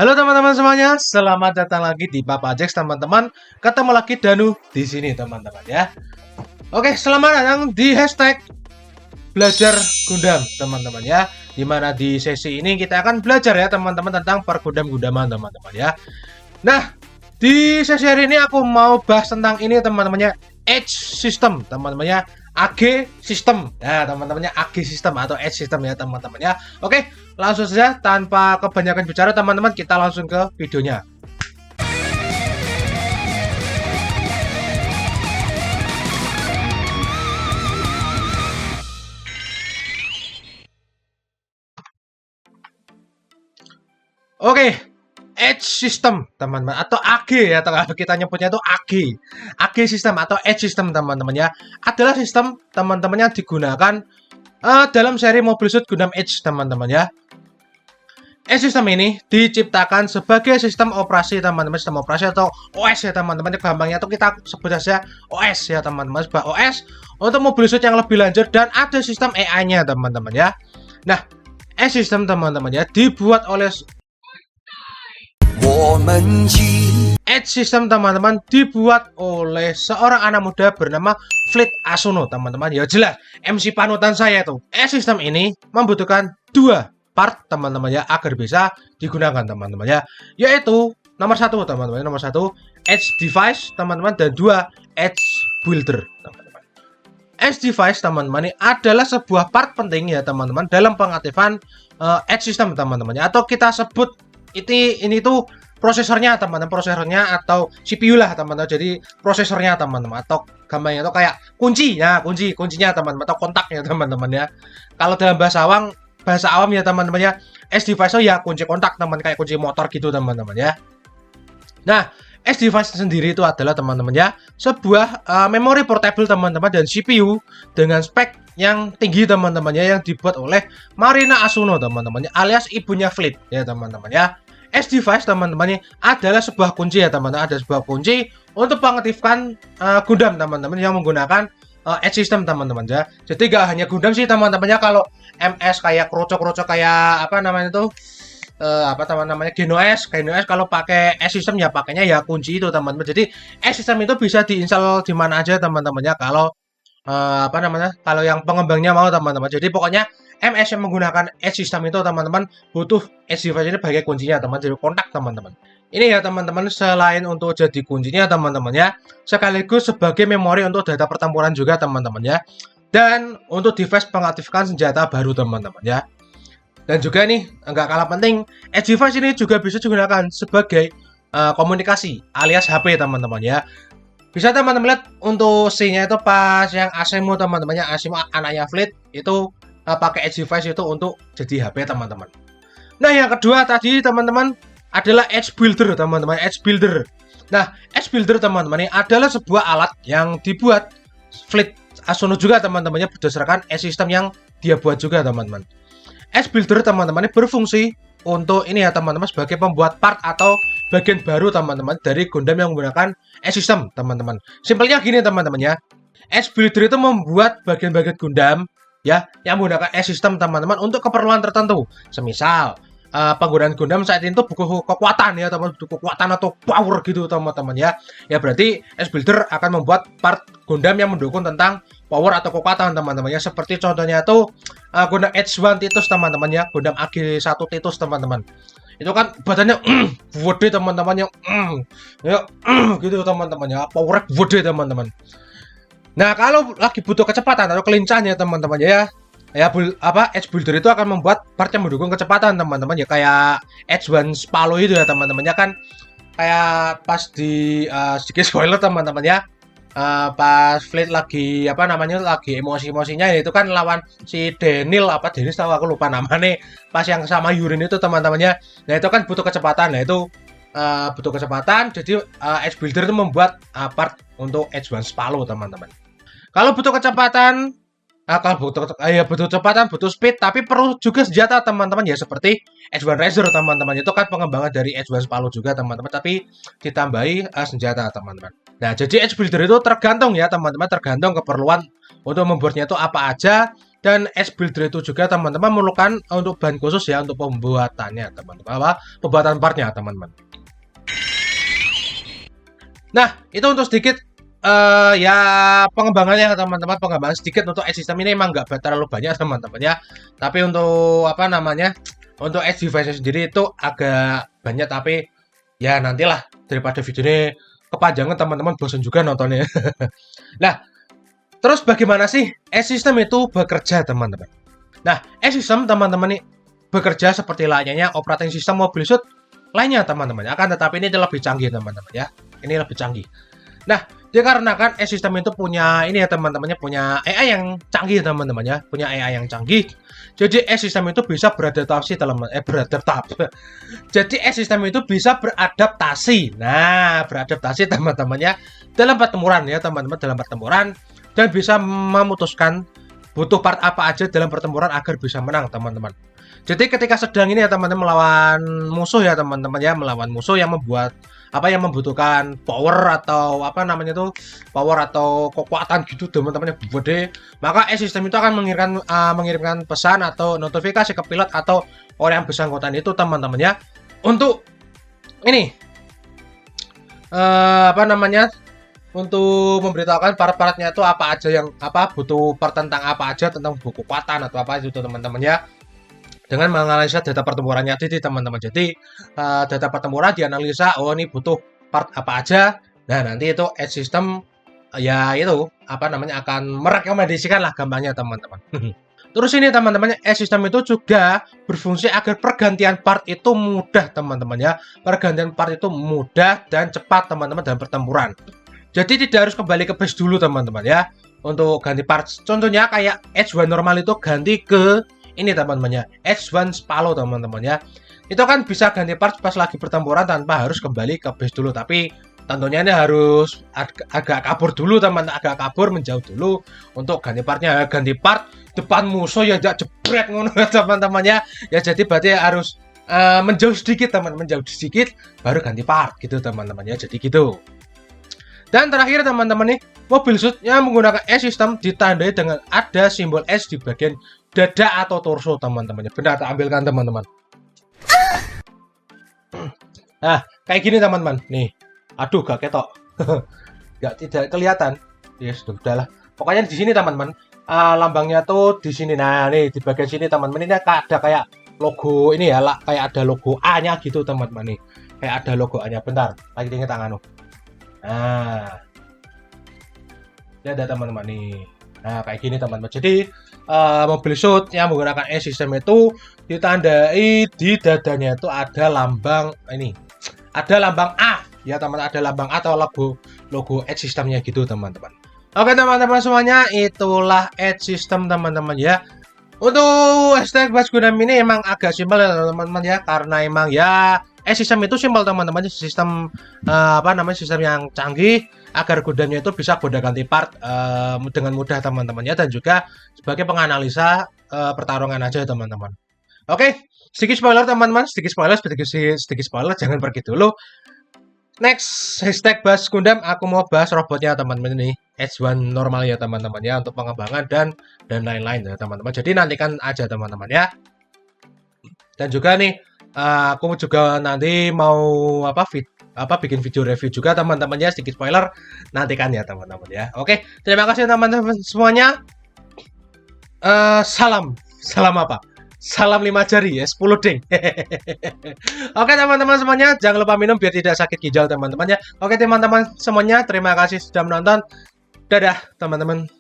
Halo teman-teman semuanya, selamat datang lagi di Papa Jax teman-teman. Ketemu lagi Danu di sini teman-teman ya. Oke, selamat datang di hashtag belajar Gundam teman-teman ya. Dimana di sesi ini kita akan belajar ya teman-teman tentang pergundam-gundaman teman-teman ya. Nah, di sesi hari ini aku mau bahas tentang ini teman-temannya, Edge System teman-temannya, AG System ya teman-temannya, AG System atau Edge System ya teman-teman ya. Oke, langsung saja tanpa kebanyakan bicara teman-teman, kita langsung ke videonya. Oke, Edge System teman-teman atau AG ya, kita nyebutnya itu AG System atau Edge System teman-teman ya, adalah sistem teman-teman yang digunakan dalam seri Mobile Suit Gundam Edge teman-teman ya. Edge System ini diciptakan sebagai sistem operasi teman-teman, sistem operasi atau OS ya teman-teman. Gampangnya itu kita sebut saja OS ya teman-teman, sebuah OS untuk Mobile Suit yang lebih lanjut dan ada sistem AI-nya teman-teman ya. Nah, Edge System teman-teman ya dibuat oleh Edge System teman-teman dibuat oleh seorang anak muda bernama Fleet Asuno teman-teman. Ya jelas MC panutan saya itu. Edge System ini membutuhkan dua part teman-teman ya agar bisa digunakan teman-teman ya, yaitu nomor satu teman-teman, nomor satu Edge Device teman-teman, dan dua Edge Builder teman-teman. Edge Device teman-teman ini adalah sebuah part penting ya teman-teman dalam pengaktifan Edge System teman-teman ya, atau kita sebut ini tuh prosesornya teman-teman, prosesornya atau CPU lah teman-teman. Jadi prosesornya teman-teman, atau gampangnya itu kayak kuncinya teman-teman, atau kontaknya teman-teman ya. Kalau dalam bahasa awam ya teman-teman ya, Edge Device ya kunci kontak teman, kayak kunci motor gitu teman-teman ya. Nah, Edge Device sendiri itu adalah teman-teman ya sebuah memori portable teman-teman dan CPU dengan spek yang tinggi teman-teman ya, yang dibuat oleh Marina Asuno teman-teman ya, alias ibunya Fleet ya teman-teman ya. Edge Device teman-teman ini adalah sebuah kunci ya teman-teman, ada sebuah kunci untuk mengaktifkan Gundam teman-teman yang menggunakan Edge System teman-teman ya. Jadi gak hanya Gundam sih teman-temannya, kalau MS kayak kroco kayak apa namanya itu Genos kalau pakai Edge System ya pakainya ya kunci itu teman-teman. Jadi Edge System itu bisa diinstal di mana aja teman-teman ya, kalau kalau yang pengembangnya mau teman-teman. Jadi pokoknya MS yang menggunakan Edge System itu teman-teman butuh Edge Device ini sebagai kuncinya teman, jadi kontak teman-teman. Ini ya teman-teman, selain untuk jadi kuncinya teman-teman ya, sekaligus sebagai memori untuk data pertempuran juga teman-teman ya, dan untuk device pengaktifkan senjata baru teman-teman ya. Dan juga nih nggak kalah penting, Edge Device ini juga bisa digunakan sebagai komunikasi alias HP teman-teman ya. Bisa teman-teman lihat untuk C-nya itu pas yang Asimo teman-teman ya, Asimo anaknya Fleet itu pakai Edge Device itu untuk jadi HP teman-teman. Nah, yang kedua tadi teman-teman adalah Edge Builder teman-teman, Edge Builder. Nah, Edge Builder teman-teman ini adalah sebuah alat yang dibuat Fleet Asuno juga teman-temannya, berdasarkan Edge System yang dia buat juga teman-teman. Edge Builder teman-teman ini berfungsi untuk ini ya teman-teman, sebagai pembuat part atau bagian baru teman-teman dari Gundam yang menggunakan Edge System teman-teman. Simpelnya gini teman-teman ya, Edge Builder itu membuat bagian-bagian Gundam ya yang menggunakan Edge System teman-teman untuk keperluan tertentu. Semisal penggunaan Gundam saat itu butuh kekuatan ya teman, butuh kekuatan atau power gitu teman-teman ya. Ya berarti Edge Builder akan membuat part Gundam yang mendukung tentang power atau kekuatan teman-teman ya. Seperti contohnya tuh Gundam H1 Titus teman-teman ya, Gundam AG1 Titus teman-teman. Itu kan badannya gede teman-teman, yang gitu teman-teman ya, power gede teman-teman. Nah, kalau lagi butuh kecepatan atau kelincahan ya teman-teman ya, Edge Builder itu akan membuat part yang mendukung kecepatan teman-teman ya, kayak H1 Spalo itu ya teman-teman ya, kan kayak pas di sedikit spoiler teman-teman ya, pas Fleet lagi lagi emosi-emosinya itu kan lawan si Denis tahu aku lupa namanya, pas yang sama Yurin itu teman-temannya. Nah, itu kan butuh kecepatan. Nah, itu butuh kecepatan, jadi Edge Builder itu membuat part untuk H1 Spalo teman-teman. Kalau butuh kecepatan, butuh kecepatan, butuh speed, tapi perlu juga senjata teman-teman ya, seperti H1 Razor teman-teman. Itu kan pengembangan dari H1 Spalo juga teman-teman, tapi ditambahi senjata teman-teman. Nah, jadi Edge Builder itu tergantung ya teman-teman, tergantung keperluan untuk membuatnya itu apa aja. Dan S builder itu juga teman-teman memerlukan untuk bahan khusus ya untuk pembuatannya teman-teman, pembuatan partnya teman-teman. Nah, itu untuk sedikit ya pengembangannya teman-teman, pengembangan sedikit untuk Edge system ini emang nggak terlalu banyak teman-teman ya. Tapi untuk apa namanya, untuk Edge device sendiri itu agak banyak, tapi ya nantilah, daripada video ini kepanjangan teman-teman bosan juga nontonnya. Nah, terus bagaimana sih Edge system itu bekerja teman-teman? Nah, Edge system teman-teman ini bekerja seperti layaknya operating system mobil suit lainnya teman-teman. Akan tetapi ini lebih canggih teman-teman ya. Ini lebih canggih. Nah, dikarenakan E-System itu punya ini ya teman-temannya, punya AI yang canggih teman-teman ya, punya AI yang canggih. Jadi E-System itu bisa beradaptasi Jadi E-System itu bisa beradaptasi. Nah, beradaptasi teman-temannya dalam pertempuran ya teman-teman, dalam pertempuran, dan bisa memutuskan butuh part apa aja dalam pertempuran agar bisa menang teman-teman. Jadi ketika sedang ini ya teman-teman melawan musuh ya teman-teman ya, melawan musuh yang membutuhkan power atau apa namanya tuh, power atau kekuatan gitu teman-teman ya, gede, maka E-System itu akan mengirimkan pesan atau notifikasi ke pilot atau orang yang bersangkutan itu teman-teman ya, untuk ini apa namanya, untuk memberitahukan part-partnya itu apa aja, yang butuh part tentang apa aja, tentang buku kekuatan atau apa itu teman-teman ya, dengan menganalisa data pertempurannya tadi teman-teman. Jadi data pertempuran dianalisa, oh ini butuh part apa aja. Nah, nanti itu Edge system ya itu apa namanya akan merekomendasikan lah gampangnya teman-teman. Terus ini teman-teman, Edge system itu juga berfungsi agar pergantian part itu mudah teman-teman ya. Pergantian part itu mudah dan cepat teman-teman dalam pertempuran. Jadi tidak harus kembali ke base dulu teman-teman ya untuk ganti part. Contohnya kayak Edge 1 normal itu ganti ke ini teman-teman ya, Edge 1 Spalo teman-teman ya. Itu kan bisa ganti part pas lagi pertempuran tanpa harus kembali ke base dulu, tapi tentunya ini harus agak kabur dulu teman, agak kabur menjauh dulu untuk ganti partnya. Ganti part depan musuh ya jebret ngono teman-teman ya. Ya jadi berarti harus menjauh sedikit teman, menjauh sedikit baru ganti part gitu teman-teman ya. Jadi gitu. Dan terakhir teman-teman nih, mobil suit yang menggunakan E-System ditandai dengan ada simbol S di bagian dada atau torso teman-teman. Benar, tak ambilkan teman-teman. Nah, kayak gini teman-teman. Nih, aduh gak ketok. Gak tidak kelihatan. Ya sudahlah. Pokoknya di sini teman-teman, lambangnya tuh di sini. Nah, nih di bagian sini teman-teman, ini ada kayak logo ini ya, kayak ada logo A-nya gitu teman-teman nih. Kayak ada logo A-nya. Bentar, lagi tinggal tangan. Nah, ini ada teman-teman nih. Nah, kayak gini teman-teman. Jadi mobil suit yang menggunakan E-System itu ditandai di dadanya itu ada lambang ini, ada lambang A ya teman, ada lambang A atau logo E-Systemnya gitu teman-teman. Oke teman-teman semuanya, itulah E-System teman-teman ya. Untuk hashtag Bass Gundam ini emang agak simpel ya teman-teman ya, karena emang ya E-System itu simpel teman-teman, sistem apa namanya, sistem yang canggih agar Gundamnya itu bisa gonta ganti part dengan mudah teman-teman ya, dan juga sebagai penganalisa pertarungan aja teman-teman. Oke, sedikit spoiler teman-teman, sedikit spoiler, jangan pergi dulu. Next hashtag Bass Gundam, aku mau bahas robotnya teman-teman ini, H1 normal ya teman-teman ya, untuk pengembangan dan lain-lain ya teman-teman. Jadi nantikan aja teman-teman ya. Dan juga nih aku juga nanti mau bikin video review juga teman-teman ya, sedikit spoiler, nantikan ya teman-teman ya. Oke, terima kasih teman-teman semuanya. Salam apa? Salam 5 jari ya, 10 ding. Oke teman-teman semuanya, jangan lupa minum biar tidak sakit ginjal teman-teman ya. Oke teman-teman semuanya, terima kasih sudah menonton. Dadah teman-teman.